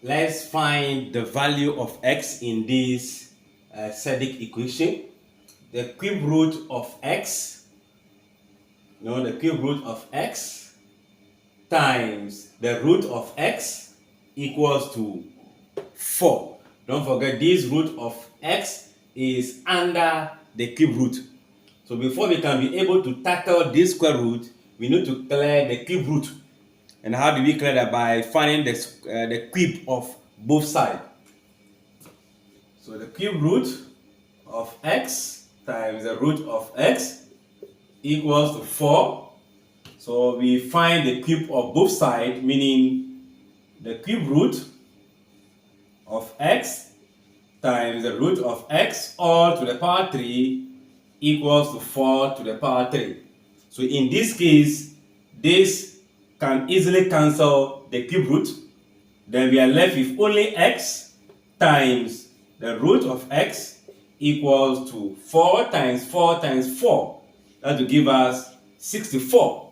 Let's find the value of x in this Sedic equation. The cube root of x, the cube root of x times the root of x equals to 4. Don't forget, this root of x is under the cube root. So before we can be able to tackle this square root, we need to clear the cube root. And how do we clear that? By finding the cube of both sides. So the cube root of x times the root of x equals to 4. So we find the cube of both sides, meaning the cube root of x times the root of x all to the power 3 equals to 4 to the power 3. So in this case, this can easily cancel the cube root. Then we are left with only x times the root of x equals to 4 times 4 times 4. That will give us 64.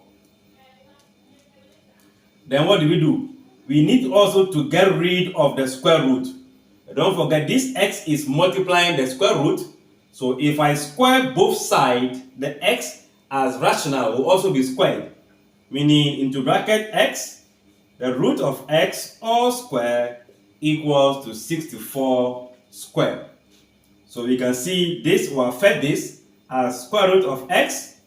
Then what do? We need also to get rid of the square root. Don't forget, this x is multiplying the square root. So if I square both sides, the x as rational will also be squared. Meaning into bracket x, the root of x all square equals to 64 squared. So we can see this will affect this as square root of x,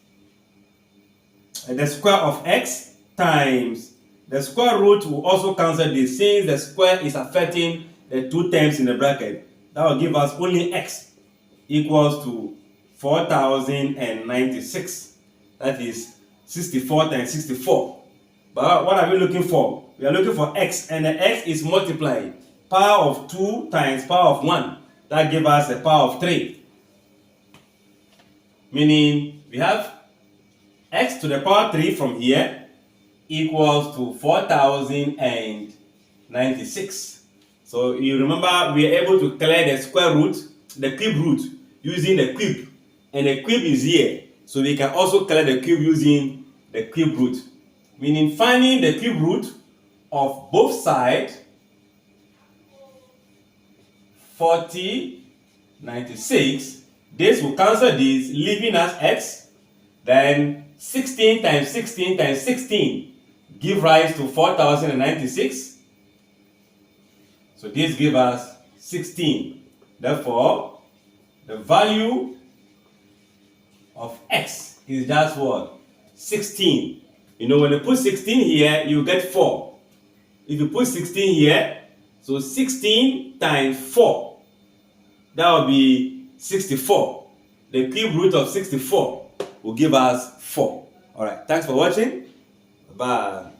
the square of x times the square root will also cancel this, since the square is affecting the two terms in the bracket. That will give us only x equals to 4096. That is 64 times 64. But what are we looking for? We are looking for x, and the x is multiplied. Power of 2 times power of 1. That gives us a power of 3. Meaning we have x to the power 3 from here equals to 4096. So you remember we are able to clear the square root, the cube root, using the cube. And the cube is here. So we can also clear the cube using the cube root. Meaning finding the cube root of both sides, 4096. This will cancel this, leaving us x. Then 16 times 16 times 16 give rise to 4096. So this gives us 16. Therefore, the value of x is just what? 16. When you put 16 here, you get 4. If you put 16 here, so 16 times 4, that will be 64. The cube root of 64 will give us 4. Alright, thanks for watching. Bye.